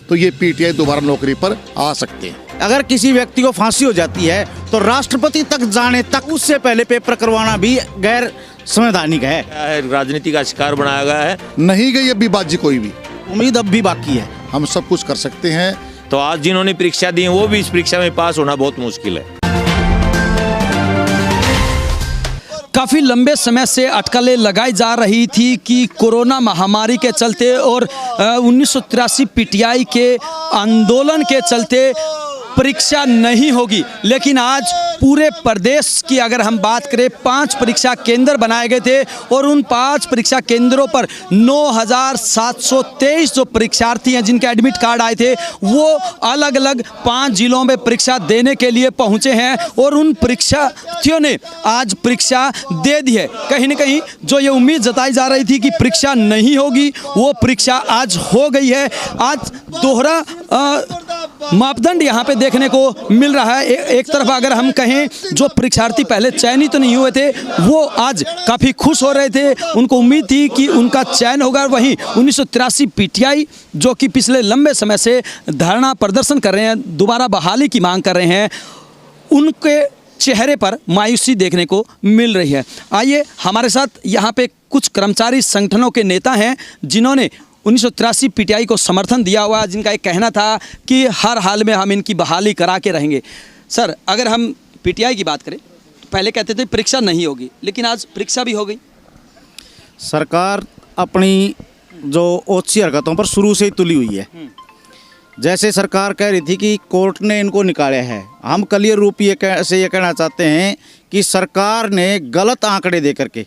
तो ये पीटीआई दोबारा नौकरी पर आ सकते हैं। अगर किसी व्यक्ति को फांसी हो जाती है तो राष्ट्रपति तक जाने तक उससे पहले पेपर करवाना भी गैर संवैधानिक है। राजनीति का शिकार बनाया गया है। नहीं गई अभी बाजी कोई भी, उम्मीद अब भी बाकी है। हम सब कुछ कर सकते हैं। तो आज जिन्होंने परीक्षा दी वो भी इस परीक्षा में पास होना बहुत मुश्किल है। काफ़ी लंबे समय से अटकलें लगाई जा रही थी कि कोरोना महामारी के चलते और 1983 पीटीआई के आंदोलन के चलते परीक्षा नहीं होगी, लेकिन आज पूरे प्रदेश की अगर हम बात करें 5 परीक्षा केंद्र बनाए गए थे और उन 5 परीक्षा केंद्रों पर 9,723 जो परीक्षार्थी हैं जिनके एडमिट कार्ड आए थे वो अलग अलग 5 जिलों में परीक्षा देने के लिए पहुंचे हैं और उन परीक्षार्थियों ने आज परीक्षा दे दी है। कहीं ना कहीं जो ये उम्मीद जताई जा रही थी कि परीक्षा नहीं होगी वो परीक्षा आज हो गई है। आज दोहरा मापदंड यहाँ पे देखने को मिल रहा है। एक तरफ अगर हम कहें जो परीक्षार्थी पहले चयनित तो नहीं हुए थे वो आज काफ़ी खुश हो रहे थे, उनको उम्मीद थी कि उनका चयन होगा। वहीं 1983 पीटीआई जो कि पिछले लंबे समय से धरना प्रदर्शन कर रहे हैं, दोबारा बहाली की मांग कर रहे हैं, उनके चेहरे पर मायूसी देखने को मिल रही है। आइए हमारे साथ यहाँ पे कुछ कर्मचारी संगठनों के नेता हैं जिन्होंने 1983 पीटीआई को समर्थन दिया हुआ, जिनका एक कहना था कि हर हाल में हम इनकी बहाली करा के रहेंगे। सर, अगर हम पीटीआई की बात करें तो पहले कहते थे परीक्षा नहीं होगी, लेकिन आज परीक्षा भी हो गई। सरकार अपनी जो ओछी हरकतों पर शुरू से ही तुली हुई है। जैसे सरकार कह रही थी कि कोर्ट ने इनको निकाला है, हम क्लियर रूप ये कहना चाहते हैं कि सरकार ने गलत आंकड़े दे करके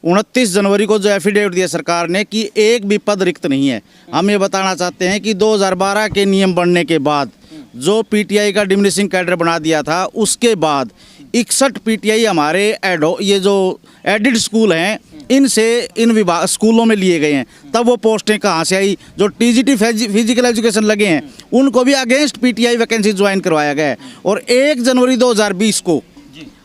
29 जनवरी को जो एफिडेविट दिया सरकार ने कि एक भी पद रिक्त नहीं है। हम ये बताना चाहते हैं कि 2012 के नियम बनने के बाद जो पीटीआई का डिमिनिशिंग कैडर बना दिया था उसके बाद 61 पीटीआई हमारे ये जो एडिड स्कूल हैं इनसे इन विभाग स्कूलों में लिए गए हैं। तब वो पोस्टें कहाँ से आई? जो टीजीटी फिजिकल एजुकेशन लगे हैं उनको भी अगेंस्ट पीटीआई वैकेंसी ज्वाइन करवाया गया है। और 1 जनवरी 2020 को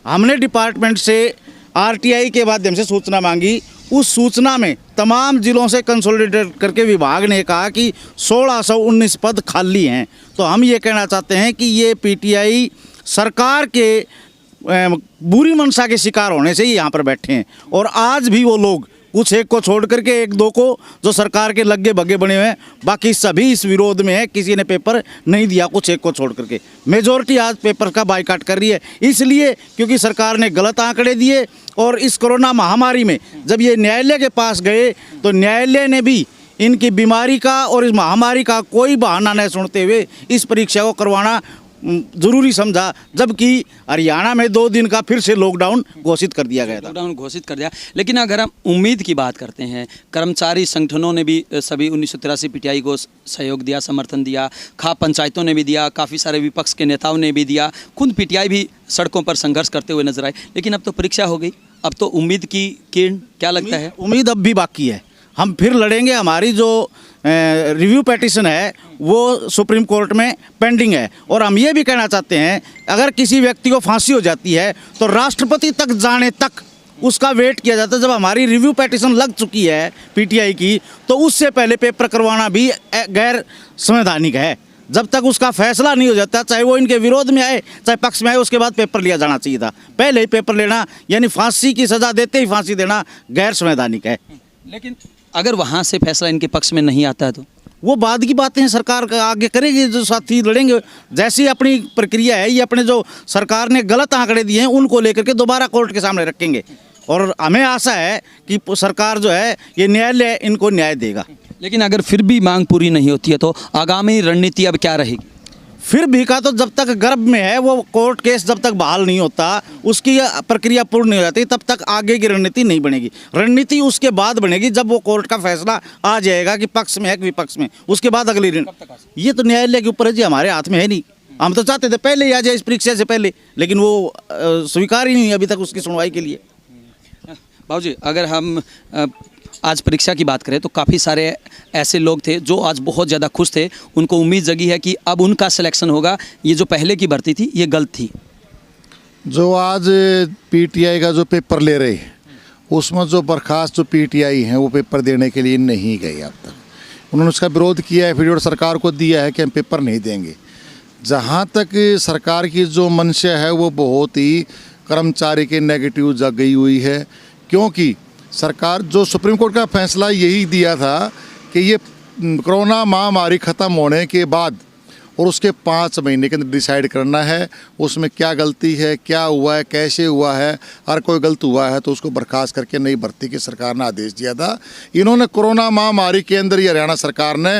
हमने डिपार्टमेंट से आरटीआई के माध्यम से सूचना मांगी। उस सूचना में तमाम जिलों से कंसोलिडेट करके विभाग ने कहा कि 1619 पद खाली हैं। तो हम ये कहना चाहते हैं कि ये पीटीआई सरकार के बुरी मंशा के शिकार होने से ही यहाँ पर बैठे हैं। और आज भी वो लोग कुछ एक को छोड़ करके 1-2 को जो सरकार के लग्गे बग्गे बने हुए हैं, बाकी सभी इस विरोध में है। किसी ने पेपर नहीं दिया, कुछ एक को छोड़ करके मेजॉरिटी आज पेपर का बायकॉट कर रही है, इसलिए क्योंकि सरकार ने गलत आंकड़े दिए। और इस कोरोना महामारी में जब ये न्यायालय के पास गए तो न्यायालय ने भी इनकी बीमारी का और इस महामारी का कोई बहाना नहीं सुनते हुए इस परीक्षा को करवाना ज़रूरी समझा, जबकि हरियाणा में 2 दिन का फिर से लॉकडाउन घोषित कर दिया गया था। लॉकडाउन घोषित कर दिया, लेकिन अगर हम उम्मीद की बात करते हैं, कर्मचारी संगठनों ने भी सभी 1983 पीटीआई को सहयोग दिया, समर्थन दिया, खाप पंचायतों ने भी दिया, काफ़ी सारे विपक्ष के नेताओं ने भी दिया, खुद पीटीआई भी सड़कों पर संघर्ष करते हुए नजर आए। लेकिन अब तो परीक्षा हो गई, अब तो उम्मीद की किरण क्या लगता है? उम्मीद अब भी बाकी है, हम फिर लड़ेंगे। हमारी जो रिव्यू पेटिशन है वो सुप्रीम कोर्ट में पेंडिंग है। और हम ये भी कहना चाहते हैं अगर किसी व्यक्ति को फांसी हो जाती है तो राष्ट्रपति तक जाने तक उसका वेट किया जाता है। जब हमारी रिव्यू पेटिशन लग चुकी है पीटीआई की तो उससे पहले पेपर करवाना भी गैर संवैधानिक है। जब तक उसका फैसला नहीं हो जाता, चाहे वो इनके विरोध में आए चाहे पक्ष में आए, उसके बाद पेपर लिया जाना चाहिए था। पहले ही पेपर लेना यानी फांसी की सज़ा देते ही फांसी देना गैर संवैधानिक है। लेकिन अगर वहाँ से फैसला इनके पक्ष में नहीं आता है तो वो बाद की बातें हैं, सरकार का आगे करेगी, जो साथी लड़ेंगे। जैसी अपनी प्रक्रिया है, ये अपने जो सरकार ने गलत आंकड़े दिए हैं उनको लेकर के दोबारा कोर्ट के सामने रखेंगे। और हमें आशा है कि सरकार जो है ये न्यायालय इनको न्याय देगा। लेकिन अगर फिर भी मांग पूरी नहीं होती है तो आगामी रणनीति अब क्या रहेगी? फिर भी का तो जब तक गर्भ में है वो कोर्ट केस जब तक बहाल नहीं होता, उसकी प्रक्रिया पूर्ण नहीं हो जाती, तब तक आगे की रणनीति नहीं बनेगी। रणनीति उसके बाद बनेगी जब वो कोर्ट का फैसला आ जाएगा कि पक्ष में है कि विपक्ष में, उसके बाद अगली ये तो न्यायालय के ऊपर है जी, हमारे हाथ में है नहीं। हम तो चाहते थे पहले ही आ जाए इस परीक्षा से पहले, लेकिन वो स्वीकार ही नहीं अभी तक उसकी सुनवाई के लिए। बाबूजी, अगर हम आज परीक्षा की बात करें तो काफ़ी सारे ऐसे लोग थे जो आज बहुत ज़्यादा खुश थे, उनको उम्मीद जगी है कि अब उनका सिलेक्शन होगा। ये जो पहले की भर्ती थी ये गलत थी। जो आज पीटीआई का जो पेपर ले रहे हैं उसमें जो बर्खास्त जो पीटीआई हैं वो पेपर देने के लिए नहीं गए अब तक। उन्होंने उसका विरोध किया, एफिडेविट सरकार को दिया है कि हम पेपर नहीं देंगे। जहाँ तक सरकार की जो मंशा है वो बहुत ही कर्मचारी के नेगेटिव जग गई हुई है, क्योंकि सरकार जो सुप्रीम कोर्ट का फैसला यही दिया था कि ये कोरोना महामारी ख़त्म होने के बाद और उसके 5 महीने के अंदर डिसाइड करना है उसमें क्या गलती है, क्या हुआ है, कैसे हुआ है। अगर कोई गलत हुआ है तो उसको बर्खास्त करके नई भर्ती की सरकार ने आदेश दिया था। इन्होंने कोरोना महामारी के अंदर ही हरियाणा सरकार ने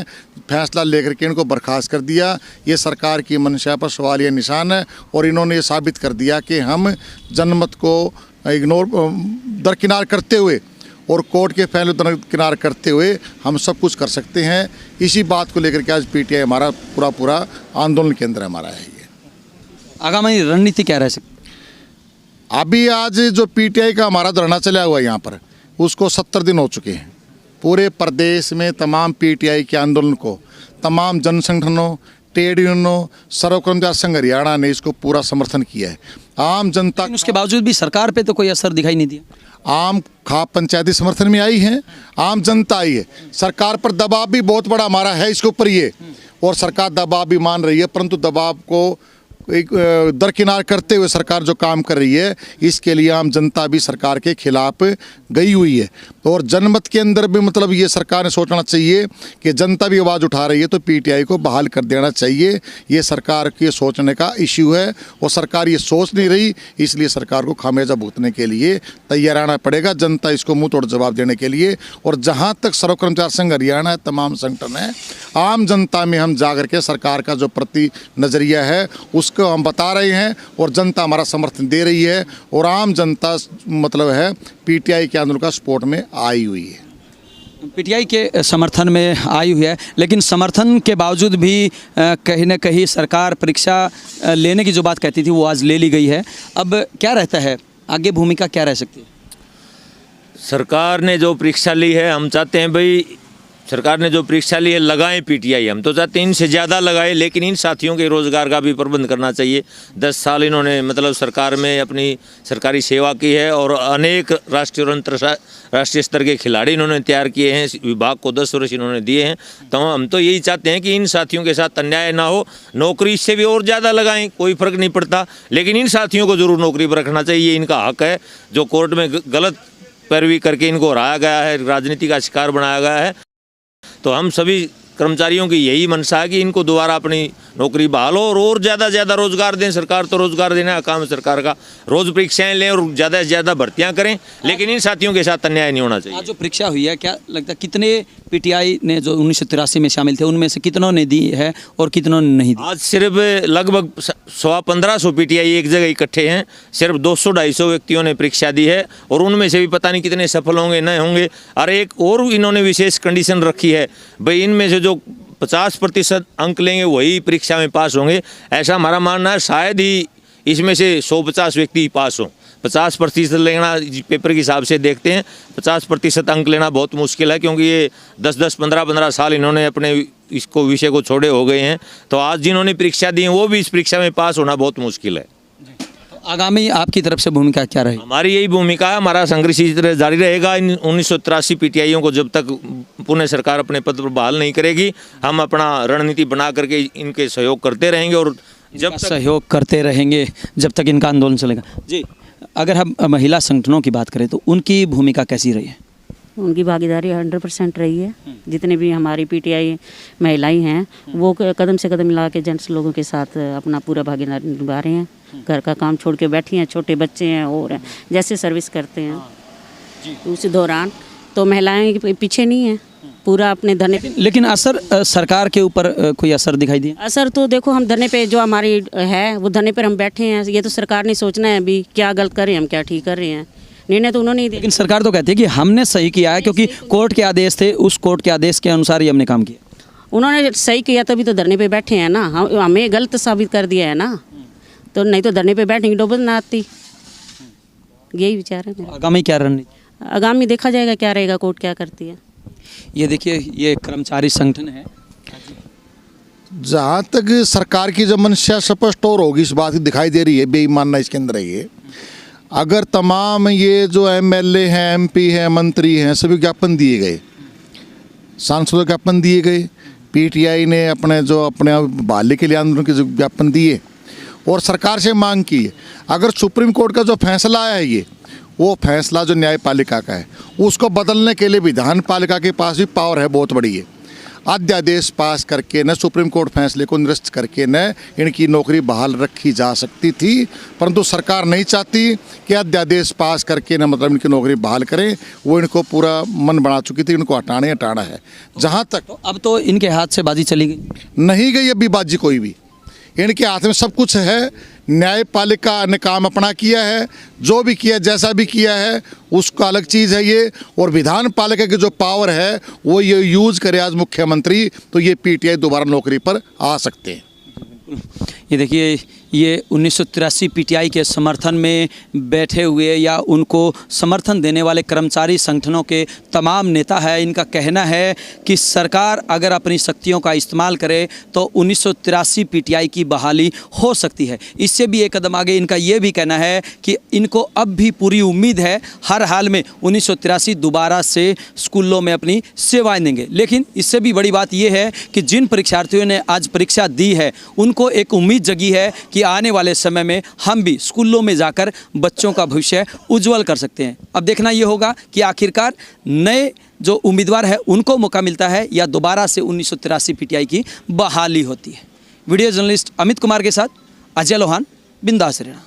फैसला लेकर के इनको बर्खास्त कर दिया। ये सरकार की मंशा पर सवालिया निशान है और इन्होंने ये साबित कर दिया कि हम जनमत को इग्नोर दरकिनार करते हुए और कोर्ट के फैसले दरकिनार करते हुए हम सब कुछ कर सकते हैं। इसी बात को लेकर के आज पीटीआई हमारा पूरा आंदोलन के अंदर हमारा है। ये आगामी रणनीति क्या रह सकती? अभी आज जो पीटीआई का हमारा धरना चला हुआ है यहाँ पर, उसको 70 दिन हो चुके हैं। पूरे प्रदेश में तमाम पीटीआई के आंदोलन को तमाम जन संगठनों, ट्रेड यूनियनों, सर्व कर्मचारी संघ हरियाणा ने इसको पूरा समर्थन किया है। आम जनता, लेकिन उसके बावजूद भी सरकार पे तो कोई असर दिखाई नहीं दिया। आम खाप पंचायती समर्थन में आई है, आम जनता आई है। सरकार पर दबाव भी बहुत बड़ा हमारा है इसके ऊपर ये, और सरकार दबाव भी मान रही है, परंतु दबाव को एक दरकिनार करते हुए सरकार जो काम कर रही है इसके लिए आम जनता भी सरकार के खिलाफ गई हुई है। और जनमत के अंदर भी मतलब ये सरकार ने सोचना चाहिए कि जनता भी आवाज़ उठा रही है तो पीटीआई को बहाल कर देना चाहिए। ये सरकार के सोचने का इश्यू है और सरकार ये सोच नहीं रही, इसलिए सरकार को खामियाजा भुगतने के लिए तैयार रहना पड़ेगा। जनता इसको मुंह तोड़ जवाब देने के लिए। और जहाँ तक सर्व कर्मचारी संघ हरियाणा है, तमाम संगठन है, आम जनता में हम जाकर के सरकार का जो प्रति नज़रिया है उसको हम बता रहे हैं और जनता हमारा समर्थन दे रही है और आम जनता मतलब है पीटीआई के आंदोलन का सपोर्ट में आई हुई है। पीटीआई के समर्थन में आई हुई है, लेकिन समर्थन के बावजूद भी कहीं ना कहीं सरकार परीक्षा लेने की जो बात कहती थी वो आज ले ली गई है। अब क्या रहता है, आगे भूमिका क्या रह सकती है? सरकार ने जो परीक्षा ली है, हम चाहते हैं भाई सरकार ने जो परीक्षा ली है लगाएं पीटीआई। हम तो चाहते हैं इनसे ज़्यादा लगाए, लेकिन इन साथियों के रोज़गार का भी प्रबंध करना चाहिए। 10 साल इन्होंने मतलब सरकार में अपनी सरकारी सेवा की है और अनेक राष्ट्रीय और अंतर्राष्ट्रीय स्तर के खिलाड़ी इन्होंने तैयार किए हैं। विभाग को 10 वर्ष इन्होंने दिए हैं। तो हम तो यही चाहते हैं कि इन साथियों के साथ अन्याय ना हो, नौकरी इससे भी और ज़्यादा लगाएं, कोई फ़र्क नहीं पड़ता, लेकिन इन साथियों को ज़रूर नौकरी पर रखना चाहिए। इनका हक है, जो कोर्ट में गलत पैरवी करके इनको हराया गया है, राजनीति का शिकार बनाया गया है। तो हम सभी कर्मचारियों की यही मंशा है कि इनको दोबारा अपनी नौकरी बहाल हो और ज़्यादा से ज़्यादा रोजगार दें। सरकार तो रोजगार देना है, काम सरकार का, रोज़ परीक्षाएं लें और ज़्यादा से ज़्यादा भर्तियां करें, लेकिन इन साथियों के साथ अन्याय नहीं होना चाहिए। आज जो परीक्षा हुई है, क्या लगता है कितने पीटीआई ने जो 1983 में शामिल थे उनमें से कितनों ने दी है और कितनों ने नहीं दी? आज सिर्फ लगभग 1500 पीटीआई एक जगह इकट्ठे हैं। सिर्फ 200-250 व्यक्तियों ने परीक्षा दी है और उनमें से भी पता नहीं कितने सफल होंगे न होंगे। और एक और इन्होंने विशेष कंडीशन रखी है, भाई इनमें से जो 50% अंक लेंगे वही परीक्षा में पास होंगे। ऐसा हमारा मानना है। शायद ही इसमें से 150 व्यक्ति पास हों। 50% लेना पेपर के हिसाब से देखते हैं, 50% अंक लेना बहुत मुश्किल है, क्योंकि ये 10-10, 15-15 साल इन्होंने अपने इसको विषय को छोड़े हो गए हैं। तो आज जिन्होंने परीक्षा दी है वो भी इस परीक्षा में पास होना बहुत मुश्किल है। आगामी आपकी तरफ से भूमिका क्या रहेगी? हमारी यही भूमिका है, हमारा संघर्ष इसी तरह जारी रहेगा। इन 1983 पीटीआईयों को जब तक पुनः सरकार अपने पद पर बहाल नहीं करेगी, हम अपना रणनीति बना करके इनके सहयोग करते रहेंगे और जब तक सहयोग करते रहेंगे जब तक इनका आंदोलन चलेगा। जी, अगर हम महिला संगठनों की बात करें तो उनकी भूमिका कैसी रही है? उनकी भागीदारी 100% रही है। जितने भी हमारी पीटीआई महिलाएं हैं वो कदम से कदम मिला के जेंट्स लोगों के साथ अपना पूरा भागीदारी निभा रहे हैं। घर का काम छोड़ के बैठी हैं, छोटे बच्चे हैं और जैसे सर्विस करते हैं उस दौरान तो महिलाएं पीछे नहीं हैं, पूरा अपने धरने पे। लेकिन असर सरकार के ऊपर कोई असर दिखाई दिया? असर तो देखो, हम धरने पे जो हमारी है वो धरने पर हम बैठे हैं। ये तो सरकार ने सोचना है अभी क्या गलत कर रहे हैं, हम क्या ठीक कर रहे हैं। निर्णय तो उन्होंने ही दिया। लेकिन सरकार तो कहती है कि हमने सही किया है, क्योंकि कोर्ट के आदेश थे, उस कोर्ट के आदेश के अनुसार ही हमने काम किया। उन्होंने सही किया तभी तो धरने पे बैठे हैं ना। हमें गलत साबित कर दिया है ना, तो नहीं तो धरने पे बैठेंगे डोबल ना आती। यही विचार है मेरा। आगामी क्या रणनीति? आगामी देखा जाएगा क्या रहेगा, कोर्ट क्या करती है। ये देखिए, ये कर्मचारी संगठन है। जहाँ तक सरकार की जब मंशा स्पष्ट और होगी इस बात की दिखाई दे रही है, बेईमानना इसके अंदर है ये। अगर तमाम ये जो एमएलए हैं, एमपी हैं, मंत्री हैं, सभी ज्ञापन दिए गए, सांसदों के ज्ञापन दिए गए, पीटीआई ने अपने बहाली के लिए आंदोलन के जो ज्ञापन दिए और सरकार से मांग की है। अगर सुप्रीम कोर्ट का जो फैसला आया है वो फैसला जो न्यायपालिका का है, उसको बदलने के लिए विधान पालिका के पास भी पावर है, बहुत बड़ी है। अध्यादेश पास करके न सुप्रीम कोर्ट फैसले को निरस्त करके न इनकी नौकरी बहाल रखी जा सकती थी, परंतु सरकार नहीं चाहती कि अध्यादेश पास करके न मतलब इनकी नौकरी बहाल करें। वो इनको पूरा मन बना चुकी थी, इनको हटाना है। जहाँ तक अब तो इनके हाथ से बाजी चली गई, नहीं गई अभी बाजी कोई भी, इनके हाथ में सब कुछ है। न्यायपालिका ने काम अपना किया है, जो भी किया जैसा भी किया है उसका अलग चीज़ है ये, और विधान पालिका की जो पावर है वो ये यूज़ करे आज मुख्यमंत्री, तो ये पीटीआई दोबारा नौकरी पर आ सकते हैं। ये देखिए, ये 1983 पीटीआई के समर्थन में बैठे हुए या उनको समर्थन देने वाले कर्मचारी संगठनों के तमाम नेता है। इनका कहना है कि सरकार अगर अपनी शक्तियों का इस्तेमाल करे तो 1983 पीटीआई की बहाली हो सकती है। इससे भी एक कदम आगे इनका ये भी कहना है कि इनको अब भी पूरी उम्मीद है, हर हाल में 1983 दोबारा से स्कूलों में अपनी सेवाएं देंगे। लेकिन इससे भी बड़ी बात यह है कि जिन परीक्षार्थियों ने आज परीक्षा दी है उनको एक उम्मीद जगी है कि आने वाले समय में हम भी स्कूलों में जाकर बच्चों का भविष्य उज्जवल कर सकते हैं। अब देखना ये होगा कि आखिरकार नए जो उम्मीदवार है उनको मौका मिलता है या दोबारा से 1983 पीटीआई की बहाली होती है। वीडियो जर्नलिस्ट अमित कुमार के साथ अजय लोहान, बिंदास रहना।